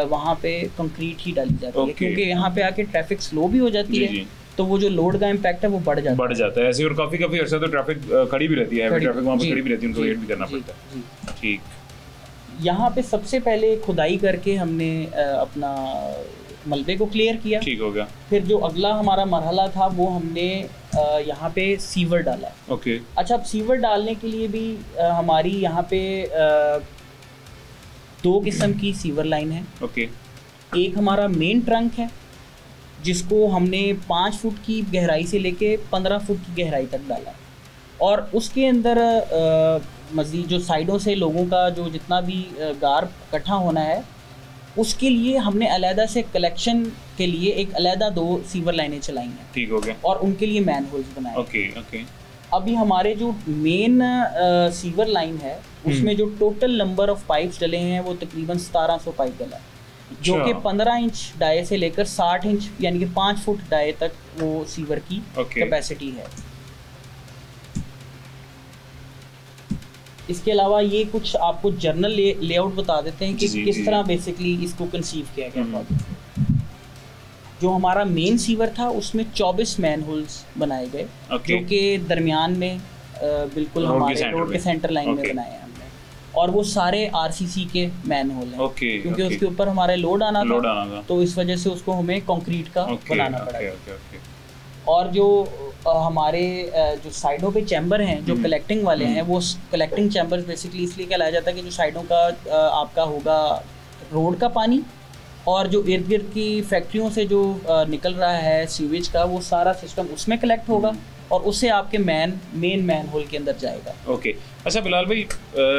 वहाँ पे कंक्रीट ही डाली जाती है, क्योंकि यहाँ पे आके ट्रैफिक स्लो भी हो जाती है तो वो जो लोड का इम्पैक्ट है वो बढ़ जाता है ऐसे। और काफ़ी अर्सा तो ट्रैफिक खड़ी भी रहती है, ट्रैफिक वहाँ पे खड़ी भी रहती है, उनको वेट भी करना पड़ता है। ठीक, यहाँ पे सबसे पहले खुदाई करके हमने अपना मलबे को क्लियर किया। ठीक हो गया। फिर जो अगला हमारा मरहला था वो हमने यहाँ पे सीवर डाला। अच्छा, अब सीवर डालने के लिए भी हमारी यहाँ पे 2 किस्म की सीवर लाइन है। एक हमारा मेन ट्रंक है जिसको हमने 5 फुट की गहराई से लेके 15 फुट की गहराई तक डाला और उसके अंदर मज़ीद जो साइडों से लोगों का जो जितना भी गार इकट्ठा होना है उसके लिए हमने अलहदा से कलेक्शन के लिए एक अलहदा 2 सीवर लाइनें चलाई हैं। ठीक हो गया। और उनके लिए मैन होल्स बनाए। अभी हमारे जो मेन सीवर लाइन है उसमें जो टोटल नंबर ऑफ पाइप्स डले हैं वो तकरीबन 1700 पाइप डला है, जो कि 15 इंच डाये से लेकर 60 इंच यानी कि 5 फुट डाये तक वो सीवर की कैपेसिटी है। इसके अलावा ये कुछ आपको जर्नल लेआउट बता देते हैं कि किस तरह बेसिकली इसको कंसीव किया गया प्रोजेक्ट। जो हमारा मेन सीवर था उसमें 24 मैन होल्स बनाए गए, जो कि दरमियान में बिल्कुल हमारे रोड के सेंटर लाइन में बनाए हैं हमने, और वो सारे आरसीसी के मैन होल हैं क्योंकि उसके ऊपर हमारे लोड आना था तो इस वजह से उसको हमें कंक्रीट का बनाना पड़ा। और जो हमारे जो साइडों पे चैम्बर हैं जो कलेक्टिंग वाले हैं, वो कलेक्टिंग चैम्बर्स बेसिकली इसलिए कहलाया जाता है कि जो साइडों का आपका होगा रोड का पानी और जो इर्द गिर्द की फैक्ट्रियों से जो निकल रहा है सीवेज का, वो सारा सिस्टम उसमें कलेक्ट होगा और उससे आपके मेन मैन होल के अंदर जाएगा। अच्छा बिलाल भाई,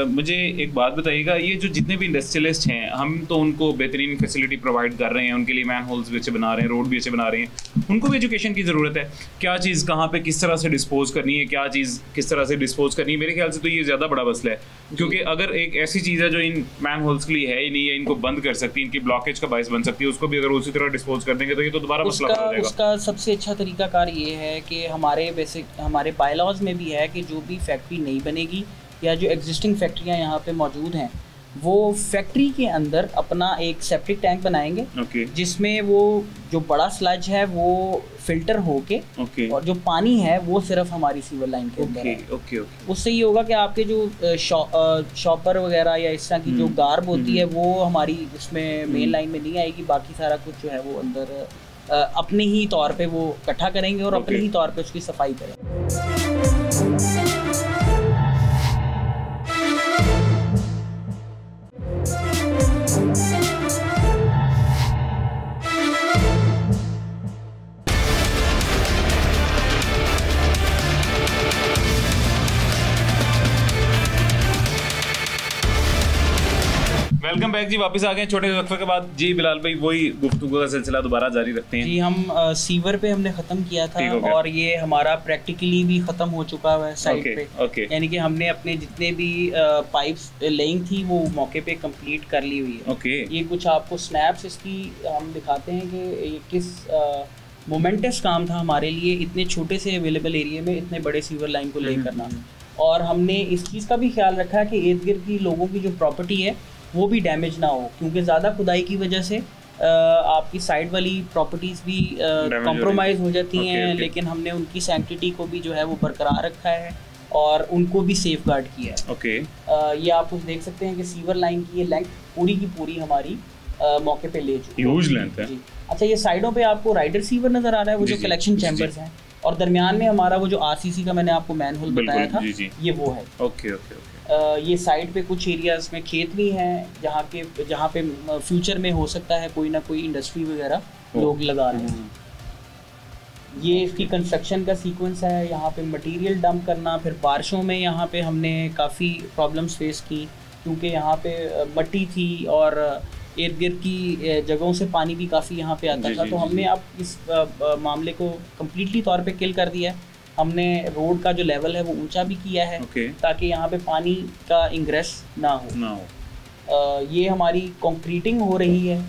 मुझे एक बात बताइएगा, ये जो जितने भी इंडस्ट्रियलिस्ट हैं, हम तो उनको बेहतरीन फैसिलिटी प्रोवाइड कर रहे हैं, उनके लिए मैन होल्स भी अच्छे बना रहे हैं, रोड भी अच्छे बना रहे हैं, उनको भी एजुकेशन की ज़रूरत है। क्या चीज़ कहाँ पे किस तरह से डिस्पोज करनी है, क्या चीज़ किस तरह से डिस्पोज करनी है, मेरे ख्याल से तो ये ज़्यादा बड़ा मसला है, क्योंकि अगर एक ऐसी चीज़ है जो इन मैन होल्स के लिए है ही नहीं है, इनको बंद कर सकती है, इनकी ब्लॉकेज का बायस बन सकती है, उसको भी अगर उसी तरह डिस्पोज कर देंगे तो ये तो दोबारा मसला हो जाएगा। उसका सबसे अच्छा तरीकाकार ये है कि हमारे बायलॉज में भी है कि जो भी फैक्ट्री नहीं बनेगी या जो एग्जिस्टिंग फैक्ट्रियाँ यहाँ पे मौजूद हैं वो फैक्ट्री के अंदर अपना एक सेप्टिक टैंक बनाएंगे, जिसमें वो जो बड़ा स्लज है वो फिल्टर होके और जो पानी है वो सिर्फ हमारी सीवर लाइन के अंदर है। उससे ये होगा कि आपके जो शॉपर वगैरह या इस तरह की जो गार्ब होती है वो हमारी इसमें मेन लाइन में नहीं आएगी। बाकी सारा कुछ जो है वो अंदर अपने ही तौर पे वो इकट्ठा करेंगे और अपने ही तौर पे उसकी सफाई करेंगे। वेलकम बैक जी, वापस आ गए छोटे वक्फे के बाद। जी बिलाल भाई, वही गुफ्तगू का सिलसिला दोबारा जारी रखते हैं। जी हम सीवर पे हमने ख़त्म किया था और ये हमारा प्रैक्टिकली भी ख़त्म हो चुका है साइड पे। यानी कि हमने अपने जितने भी पाइप्स लेइंग थी वो मौके पे कंप्लीट कर ली हुई है। ये कुछ आपको स्नैप्स इसकी हम दिखाते हैं कि ये किस मोमेंटस काम था हमारे लिए इतने छोटे से अवेलेबल एरिया में इतने बड़े सीवर लाइन को ले करना। और हमने इस चीज़ का भी ख्याल रखा कि इर्द गिर्द की लोगों की जो प्रॉपर्टी है वो भी डैमेज ना हो, क्योंकि ज़्यादा खुदाई की वजह से आपकी साइड वाली प्रॉपर्टीज़ भी कॉम्प्रोमाइज़ हो जाती हैं। लेकिन हमने उनकी सैंक्टिटी को भी जो है वो बरकरार रखा है और उनको भी सेफ गार्ड किया है। ये आप कुछ देख सकते हैं कि सीवर लाइन की ये लेंथ पूरी की पूरी हमारी मौके पे ले चुकी है। ह्यूज लेंथ है। अच्छा, ये साइडों पे आपको राइडर सीवर नज़र आ रहा है, वो जो कलेक्शन चैम्बर्स हैं, और दरमियान में हमारा वो जो आरसीसी का मैंने आपको मैनहोल बताया था ये वो है। ये साइड पे कुछ एरियाज में खेत भी हैं जहाँ पे फ्यूचर में हो सकता है कोई ना कोई इंडस्ट्री वगैरह लोग लगा रहे हैं। ये इसकी कंस्ट्रक्शन का सीक्वेंस है। यहाँ पे मटेरियल डंप करना, फिर बारिशों में यहाँ पे हमने काफ़ी प्रॉब्लम्स फेस की, क्योंकि यहाँ पे मट्टी थी और इर्द गिर्द की जगहों से पानी भी काफ़ी यहाँ पे आता था। तो हमने अब इस मामले को कम्प्लीटली तौर पे किल कर दिया है। हमने रोड का जो लेवल है वो ऊंचा भी किया है ताकि यहाँ पे पानी का इंग्रेस ना हो। ये हमारी कंक्रीटिंग हो रही है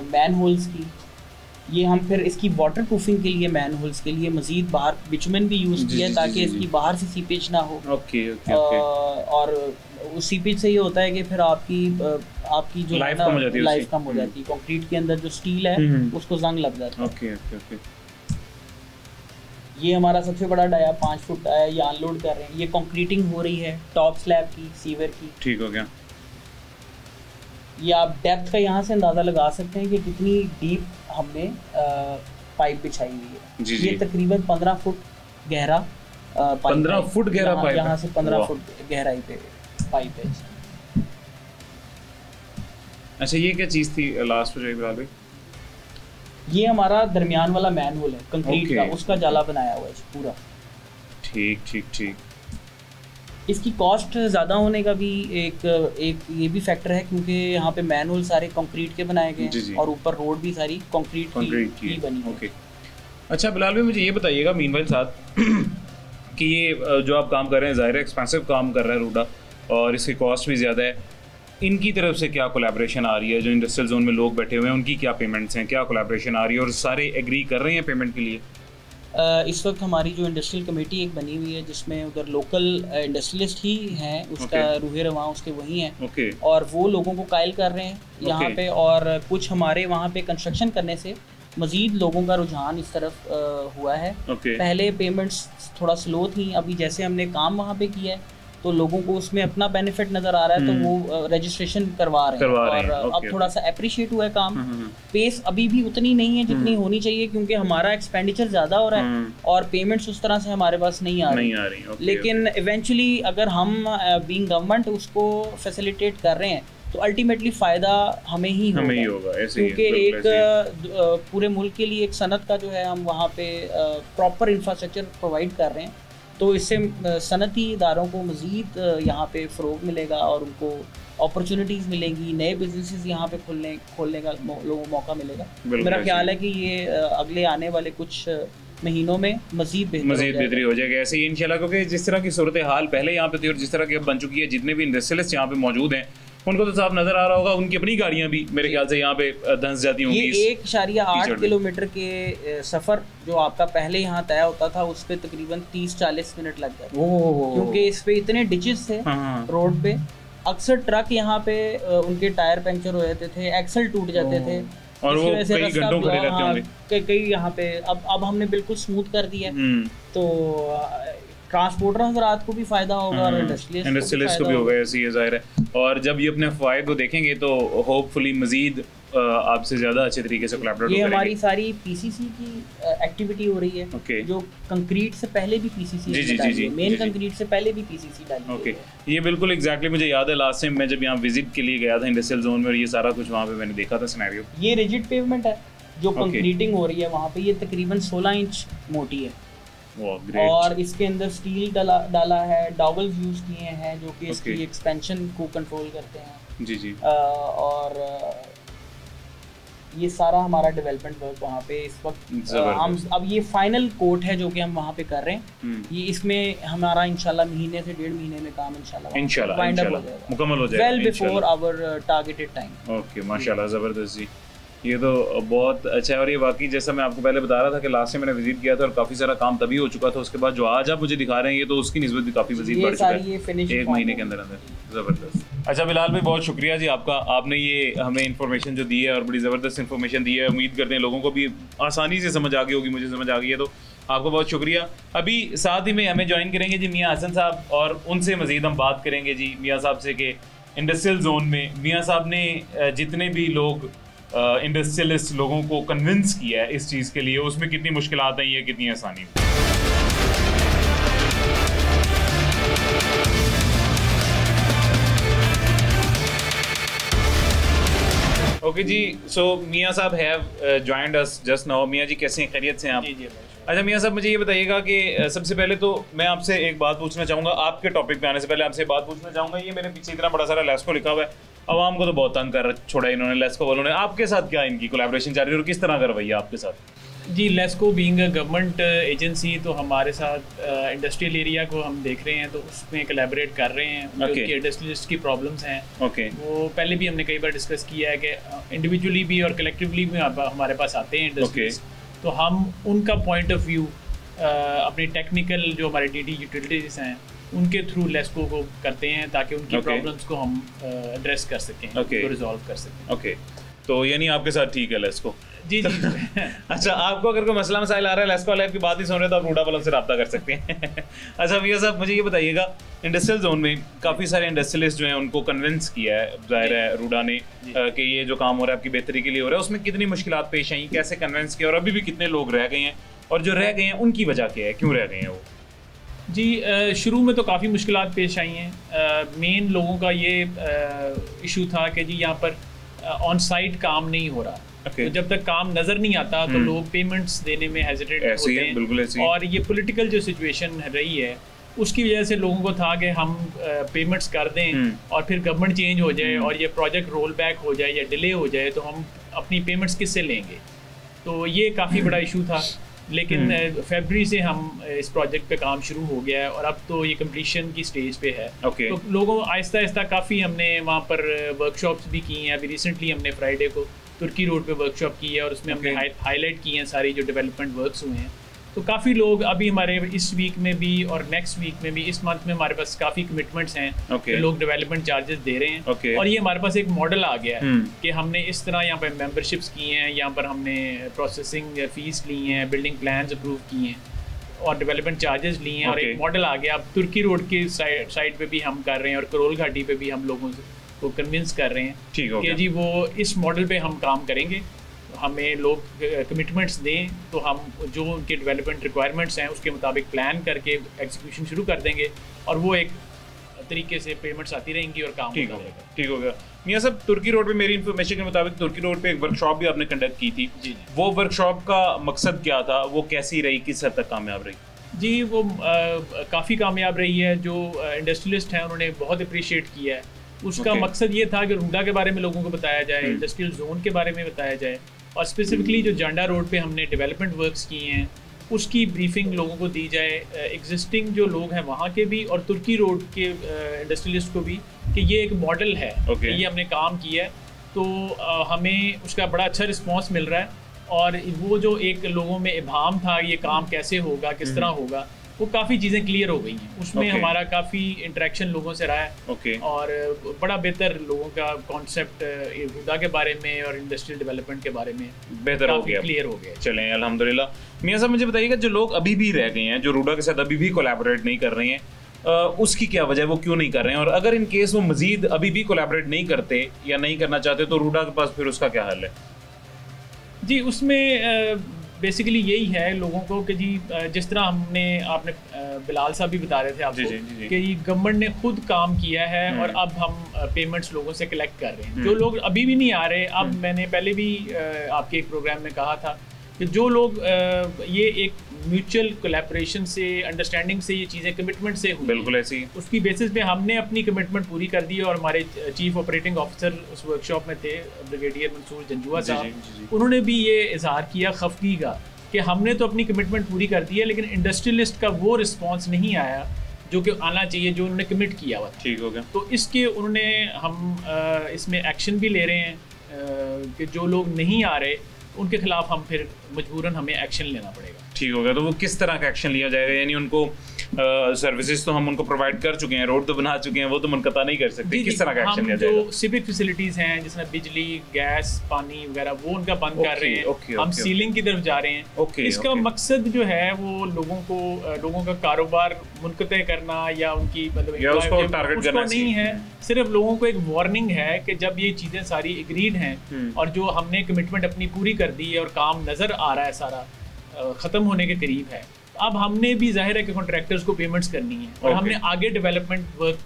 मैन होल्स की। ये हम फिर इसकी वाटर प्रूफिंग के लिए मैन होल्स के लिए मज़ीद बाहर बिचुमन भी यूज़ किया है ताकि इसकी बाहर से सीपेज ना हो। और उस सीपेज से ये होता है कि फिर आपकी जो लाइफ कम हो जाती है। कंक्रीट के अंदर जो स्टील है उसको जंग लग जाता है। ये हमारा सबसे बड़ा डाया 5 फुट डाया, ये अनलोड कर रहे हैं। ये कंक्रीटिंग हो रही है टॉप स्लैब की, सीवर की। ठीक हो गया। ये आप डेप्थ का यहाँ से अंदाज़ा लगा सकते हैं कि कितनी डीप हमने पाइप बिछाई हुई है। ये तकरीबन 15 फुट गहरा 15 फुट गहरा पाइप, यहाँ से 15 फुट गहराई पे पाइप है। अच्छा, ये क्या चीज़ थी लास्ट में? ये हमारा दरमियान वाला मैन होल है कंक्रीट का, उसका जाला बनाया हुआ है पूरा। ठीक। इसकी कॉस्ट ज़्यादा होने का भी एक ये भी फैक्टर है, क्योंकि यहाँ पे मैन होल सारे कंक्रीट के बनाए गए हैं और ऊपर रोड भी सारी कंक्रीट की बनी है। अच्छा बिलाल भाई, मुझे ये बताइएगा मीनवाइल साथ कि ये जो आप काम कर रहे हैं ज़ाहिर है एक्सपेंसिव काम कर रहा है रूडा और इसकी कॉस्ट भी ज़्यादा है। इनकी तरफ से क्या कोलैबोरेशन आ रही है? जो इंडस्ट्रियल जोन में लोग बैठे हुए हैं उनकी क्या पेमेंट्स हैं, क्या कोलैबोरेशन आ रही है और सारे एग्री कर रहे हैं पेमेंट के लिए? इस वक्त हमारी जो इंडस्ट्रियल कमेटी एक बनी हुई है जिसमें उधर लोकल इंडस्ट्रियलिस्ट ही हैं, उसका रूहे रवां उसके वही हैं और वो लोगों को कायल कर रहे हैं यहाँ पे। और कुछ हमारे वहाँ पे कंस्ट्रक्शन करने से मज़ीद लोगों का रुझान इस तरफ हुआ है। पहले पेमेंट्स थोड़ा स्लो थी, अभी जैसे हमने काम वहाँ पे किया है तो लोगों को उसमें अपना बेनिफिट नज़र आ रहा है तो वो रजिस्ट्रेशन करवा रहे हैं और अब थोड़ा सा अप्रिशिएट हुआ है काम। पेस अभी भी उतनी नहीं है जितनी होनी चाहिए, क्योंकि हमारा एक्सपेंडिचर ज़्यादा हो रहा है और पेमेंट्स उस तरह से हमारे पास नहीं आ रही। लेकिन इवेंचुअली अगर हम बीइंग गवर्नमेंट उसको फैसिलिटेट कर रहे हैं तो अल्टीमेटली फ़ायदा हमें ही होगा, क्योंकि एक पूरे मुल्क के लिए एक सनत का जो है हम वहाँ पे प्रॉपर इंफ्रास्ट्रक्चर प्रोवाइड कर रहे हैं। तो इससे सनती इदारों को मज़ीद यहाँ पे फ़रोग मिलेगा और उनको अपॉर्चुनिटीज़ मिलेंगी, नए बिजनेसेस यहाँ पे खोलने का लोगों को मौका मिलेगा। मेरा ख्याल है कि ये अगले आने वाले कुछ महीनों में मज़ीद बेहतरी हो जाएगी ऐसे ही इंशाल्लाह, क्योंकि जिस तरह की सूरत हाल पहले यहाँ पे थी और जिस तरह की अब बन चुकी है, जितने भी इंडस्ट्रियलिस्ट यहाँ पे मौजूद हैं उनको तो साफ नजर आ रहा होगा, उनकी अपनी गाड़ियाँ भी मेरे ख्याल से यहाँ पे धंस जाती होंगी। ये 1.8 किलोमीटर के सफ़र जो आपका पहले यहाँ तय होता था उस पर तकरीबन 30-40 मिनट लग जाते, क्योंकि इस पे इतने डिचेस थे रोड पे अक्सर ट्रक यहाँ पे उनके टायर पंक्चर हो जाते थे, एक्सल टूट जाते थे और वो कई घंटों खड़े रहते होंगे। कई यहाँ पे अब हमने बिल्कुल स्मूथ कर दिया है, तो ट्रांसपोर्टर हजरात को भी फायदा होगा और इंडस्ट्रियलिस्ट को भी होगा, ऐसी है जाहिर है। और जब ये अपने फायदे को देखेंगे तो होपफुली मजीद आपसे ज़्यादा अच्छे तरीके से कोलैबोरेट करेंगे। ये हमारी सारी पीसीसी की एक्टिविटी हो रही है, जो कंक्रीट से पहले भी पीसीसी जी मेन कंक्रीट से पहले भी पीसीसी डाली है। ये बिल्कुल एग्जैक्टली मुझे याद है, लास्ट टाइम मैं जब यहाँ विजिट के लिए गया था इंडस्ट्रियल जोन में, और ये सारा कुछ वहाँ पे मैंने देखा था सिनेरियो। ये रिजिड पेवमेंट है जो कंक्रीटिंग हो रही है वहाँ पे, ये तकरीबन 16 इंच मोटी है और इसके अंदर स्टील डाला है, डॉगल्स यूज किए हैं जो कि इसकी एक्सपेंशन को कंट्रोल करते हैं। जी जी। और ये सारा हमारा डेवलपमेंट वर्क वहाँ पे इस वक्त हम अब ये फाइनल कोट है जो कि हम वहाँ पे कर रहे हैं। ये इसमें हमारा इंशाल्लाह महीने से 1.5 महीने में काम इंशाल्लाह मुकम्मल हो जाएगा, well before our targeted time. Okay, माशाल्लाह, ज़बरदस्त जी, ये तो बहुत अच्छा है। और ये वाकई जैसा मैं आपको पहले बता रहा था कि लास्ट टाइम मैंने विजिट किया था और काफ़ी सारा काम तभी हो चुका था, उसके बाद जो आज आप मुझे दिखा रहे हैं ये तो उसकी निस्बत भी काफ़ी मज़ीद बढ़ चुका है 1 महीने के अंदर अंदर। ज़बरदस्त। अच्छा बिलाल भाई, बहुत शुक्रिया जी आपका, आपने ये हमें इन्फॉर्मेशन जो दी है और बड़ी ज़बरदस्त इन्फॉर्मेशन दी है। उम्मीद करते हैं लोगों को भी आसानी से समझ आ गई होगी, मुझे समझ आ गई है, तो आपको बहुत शुक्रिया। अभी साथ ही में हमें ज्वाइन करेंगे जी मियाँ हसन साहब, और उनसे मज़ीद हम बात करेंगे जी मियाँ साहब से कि इंडस्ट्रियल जोन में मियाँ साहब ने जितने भी लोग इंडस्ट्रियलिस्ट लोगों को कन्विंस किया है इस चीज़ के लिए, उसमें कितनी मुश्किलात आई है, कितनी आसानी। ओके जी, सो मियाँ साहब have joined us just now. मियाँ जी कैसे हैं, खैरियत से हैं आप? जी। अच्छा मियाँ साहब, मुझे ये बताइएगा कि सबसे पहले तो मैं आपसे एक बात पूछना चाहूँगा, आपके टॉपिक पे आने से पहले आपसे बात पूछना चाहूँगा, ये मेरे पीछे इतना बड़ा सारा लेस्को लिखा हुआ है, आवाम को तो बहुत तंग कर छोड़ा इन्होंने लेस्को वालों ने, आपके साथ क्या इनकी कोलैबोरेशन जारी है और किस तरह का रवैया आपके साथ? जी, LESCO being a government agency, तो हमारे साथ इंडस्ट्रियल एरिया को हम देख रहे हैं, तो उसमें कोलैबोरेट कर रहे हैं। जो कि इंडस्ट्रियलिस्ट की प्रॉब्लम्स हैं वो पहले भी हमने कई बार डिस्कस किया है कि इंडिविजुअली भी और कलेक्टिवली भी हमारे पास आते हैं इंडस्ट्रियलिस्ट, तो हम उनका पॉइंट ऑफ व्यू अपनी टेक्निकल जो हमारे डीडी यूटिलिटीज़ हैं उनके थ्रू लेस्को को करते हैं ताकि उनकी प्रॉब्लम्स को हम एड्रेस कर सकें, तो रिजॉल्व कर सकें। ओके, तो यानी आपके साथ ठीक है लेस्को? जी जी। अच्छा, आपको अगर कोई मसला मसाइल आ रहा है, लेस्को वाले आपकी बात ही सुन रहे तो आप रूडा वालों से रब्ता कर सकते हैं। अच्छा भैया साहब, मुझे ये बताइएगा, इंडस्ट्रियल जोन में काफ़ी सारे इंडस्ट्रियलिस्ट जो हैं उनको कन्विंस किया है ज़ाहिर है रूडा ने कि ये जो काम हो रहा है आपकी बेहतरी के लिए हो रहा है, उसमें कितनी मुश्किलात पेश आई, कैसे कन्विंस किया, और अभी भी कितने लोग रह गए हैं, और जो रह गए हैं उनकी वजह क्या है, क्यों रह गए हैं वो? जी, शुरू में तो काफ़ी मुश्किलात पेश आई हैं। मेन लोगों का ये इशू था कि जी यहाँ पर ऑन साइट काम नहीं हो रहा। तो जब तक काम नज़र नहीं आता तो लोग पेमेंट्स देने में हेजिटेट होते हैं, बिल्कुल ऐसे। और ये पॉलिटिकल जो सिचुएशन रही है उसकी वजह से लोगों को था कि हम पेमेंट्स कर दें और फिर गवर्नमेंट चेंज हो जाए और ये प्रोजेक्ट रोल बैक हो जाए या डिले हो जाए तो हम अपनी पेमेंट्स किससे लेंगे। तो ये काफ़ी बड़ा इशू था, लेकिन फरवरी से हम इस प्रोजेक्ट पे काम शुरू हो गया है और अब तो ये कंप्लीशन की स्टेज पे है। तो लोगों आहिस्ता आहिस्ता काफ़ी हमने वहाँ पर वर्कशॉप्स भी की हैं। अभी रिसेंटली हमने फ्राइडे को तुर्की रोड पे वर्कशॉप की है और उसमें हमने हाईलाइट की हैं सारी जो डेवलपमेंट वर्क्स हुए हैं। तो काफ़ी लोग अभी हमारे इस वीक में भी और नेक्स्ट वीक में भी, इस मंथ में हमारे पास काफ़ी कमिटमेंट्स हैं कि लोग डेवलपमेंट चार्जेस दे रहे हैं। और ये हमारे पास एक मॉडल आ गया है कि हमने इस तरह यहाँ पर मेंबरशिप्स की हैं, यहाँ पर हमने प्रोसेसिंग फीस ली हैं, बिल्डिंग प्लान्स अप्रूव किए हैं और डेवलपमेंट चार्जेस लिए हैं। और एक मॉडल आ गया अब तुर्की रोड की साइड पे भी हम कर रहे हैं और करोल घाटी पे भी हम लोगों को कन्विंस कर रहे हैं कि जी वो इस मॉडल पे हम काम करेंगे। हमें लोग कमिटमेंट्स दें तो हम जो उनके डेवलपमेंट रिक्वायरमेंट्स हैं उसके मुताबिक प्लान करके एग्जीक्यूशन शुरू कर देंगे और वो एक तरीके से पेमेंट्स आती रहेंगी और काम ठीक हो गया। मियाँ साहब, तुर्की रोड पे मेरी इन्फॉर्मेशन के मुताबिक तुर्की रोड पे एक वर्कशॉप भी आपने कंडक्ट की थी। जी। वो वर्कशॉप का मकसद क्या था, वो कैसी रही, किस हद तक कामयाब रही? जी, वो काफ़ी कामयाब रही है। जो इंडस्ट्रियलिस्ट हैं उन्होंने बहुत अप्रिशिएट किया है। उसका मकसद ये था कि रूडा के बारे में लोगों को बताया जाए, इंडस्ट्रियल जोन के बारे में बताया जाए और स्पेसिफिकली जो जांडा रोड पे हमने डेवलपमेंट वर्क्स किए हैं उसकी ब्रीफिंग लोगों को दी जाए, एग्जिस्टिंग जो लोग हैं वहाँ के भी और तुर्की रोड के इंडस्ट्रियलिस्ट को भी, कि ये एक मॉडल है कि ये हमने काम किया है। तो हमें उसका बड़ा अच्छा रिस्पॉन्स मिल रहा है और वो जो एक लोगों में इबाम था ये काम कैसे होगा, किस तरह होगा, वो काफ़ी चीज़ें क्लियर हो गई हैं। उसमें हमारा काफ़ी इंटरेक्शन लोगों से रहा है और बड़ा बेहतर लोगों का कॉन्सेप्ट रूडा के बारे में और इंडस्ट्रियल डेवलपमेंट के बारे में बेहतर हो गया, क्लियर हो गया। चलें अल्हम्दुलिल्लाह। मियां साहब मुझे बताइएगा, जो लोग अभी भी रह गए हैं, जो रूडा के साथ अभी भी कोलैबोरेट नहीं कर रहे हैं, उसकी क्या वजह है, वो क्यों नहीं कर रहे हैं, और अगर इन केस वो मजीद अभी भी कोलैबोरेट नहीं करते या नहीं करना चाहते तो रूडा के पास फिर उसका क्या हल है? जी, उसमें बेसिकली यही है लोगों को कि जी जिस तरह आपने बिलाल साहब भी बता रहे थे आपको कि गवर्नमेंट ने खुद काम किया है और अब हम पेमेंट्स लोगों से कलेक्ट कर रहे हैं। जो लोग अभी भी नहीं आ रहे, अब मैंने पहले भी आपके एक प्रोग्राम में कहा था कि जो लोग ये एक म्यूचुअल कोलैबोरेशन से, अंडरस्टैंडिंग से ये चीज़ें कमिटमेंट से हुई, बिल्कुल ऐसी, उसकी बेसिस पे हमने अपनी कमिटमेंट पूरी कर दी। और हमारे चीफ ऑपरेटिंग ऑफिसर उस वर्कशॉप में थे, ब्रिगेडियर मंसूर जंजुआ साहब, उन्होंने भी ये इजहार किया खफगी का कि हमने तो अपनी कमिटमेंट पूरी कर दी है, लेकिन इंडस्ट्रियलिस्ट का वो रिस्पॉन्स नहीं आया जो कि आना चाहिए, जो उन्होंने कमिट किया हुआ था। ठीक हो गया। तो इसके उन्होंने हम इसमें एक्शन भी ले रहे हैं कि जो लोग नहीं आ रहे उनके खिलाफ हम फिर मजबूरन हमें एक्शन लेना पड़ेगा। ठीक हो गया। तो वो किस तरह का एक्शन लिया जाएगा? यानी उनको सर्विसेज तो हम उनको प्रोवाइड कर चुके हैं, रोड तो बना चुके हैं, वो तो मुनक़ता नहीं कर सकते, किस तरह का एक्शन लिया जाएगा? जो सिविक फैसिलिटीज़ हैं जिसमें बिजली, गैस, पानी वगैरह, वो उनका बंद कर रहे हैं। हम सीलिंग की तरफ जा रहे हैं। इसका मकसद जो है वो लोगों का कारोबार मुनक़ते करना या उनकी मतलब उसको टारगेट करना नहीं है, सिर्फ लोगों को एक वार्निंग है कि जब ये चीज़ें सारी एग्रीड हैं और जो हमने कमिटमेंट अपनी पूरी कर दी है और काम नज़र आ रहा है सारा ख़त्म होने के करीब है, अब हमने भी जाहिर है कि कॉन्ट्रैक्टर्स को पेमेंट्स करनी है और हमने आगे डेवलपमेंट वर्क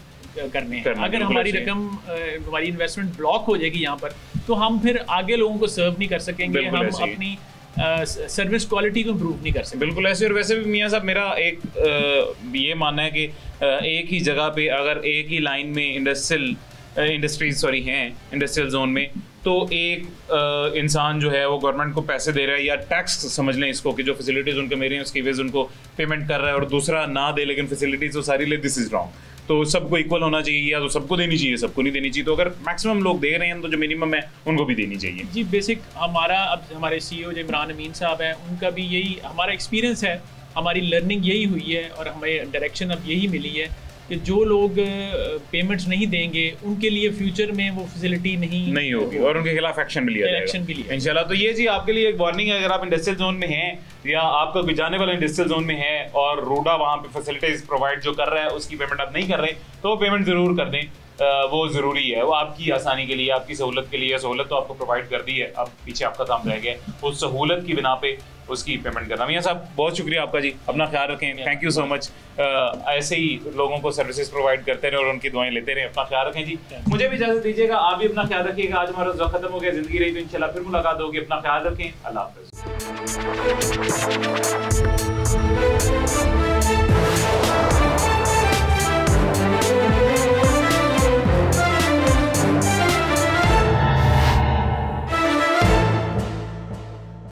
करने हैं। अगर हमारी रकम, हमारी इन्वेस्टमेंट ब्लॉक हो जाएगी यहाँ पर, तो हम फिर आगे लोगों को सर्व नहीं कर सकेंगे, हम अपनी सर्विस क्वालिटी को इम्प्रूव नहीं कर सकते। बिल्कुल ऐसे। और वैसे भी मियाँ साहब, मेरा एक ये मानना है कि एक ही जगह पे अगर एक ही लाइन में इंडस्ट्रियल जोन में, तो एक इंसान जो है वो गवर्नमेंट को पैसे दे रहा है या टैक्स समझ लें इसको, कि जो फैसिलिटीज़ उनके मेरे हैं उसकी वजह उनको पेमेंट कर रहा है, और दूसरा ना दे लेकिन फैसिलिटीज़ वो सारी ले, दिस इज़ रॉन्ग। तो सबको इक्वल होना चाहिए, या तो सबको देनी चाहिए, सबको नहीं देनी चाहिए। तो अगर मैक्सिमम लोग दे रहे हैं तो जो मिनिमम है उनको भी देनी चाहिए। जी, बेसिक हमारा, अब हमारे CEO जो इमरान अमीन साहब हैं, उनका भी यही हमारा एक्सपीरियंस है, हमारी लर्निंग यही हुई है और हमें डायरेक्शन अब यही मिली है कि जो लोग पेमेंट्स नहीं देंगे उनके लिए फ्यूचर में वो फैसिलिटी नहीं होगी और उनके खिलाफ एक्शन भी लिया जाएगा इंशाल्लाह। तो ये जी आपके लिए एक वार्निंग है, अगर आप इंडस्ट्रियल जोन में हैं या आपका कोई जाने वाला इंडस्ट्रियल जोन में है और रूडा वहाँ पे फैसिलिटीज प्रोवाइड जो कर रहा है उसकी पेमेंट आप नहीं कर रहे, तो पेमेंट जरूर कर दें, वो ज़रूरी है, वो आपकी आसानी के लिए, आपकी सहूलत के लिए। सहूलत तो आपको प्रोवाइड कर दी है, अब पीछे आपका काम रह गया, उस सहूलत की बिना पे उसकी पेमेंट करना। मियां साहब बहुत शुक्रिया आपका जी, अपना ख्याल रखें, थैंक यू सो मच। ऐसे ही लोगों को सर्विसेज प्रोवाइड करते रहे और उनकी दुआएं लेते रहे, अपना ख्याल रखें जी। मुझे भी इजाज़त दीजिएगा, आप भी अपना ख्याल रखिएगा। आज हमारा वक्त खत्म हो गया, ज़िंदगी रही तो इंशाल्लाह फिर मुलाकात होगी। अपना ख्याल रखें, अल्लाह हाफ़िज़।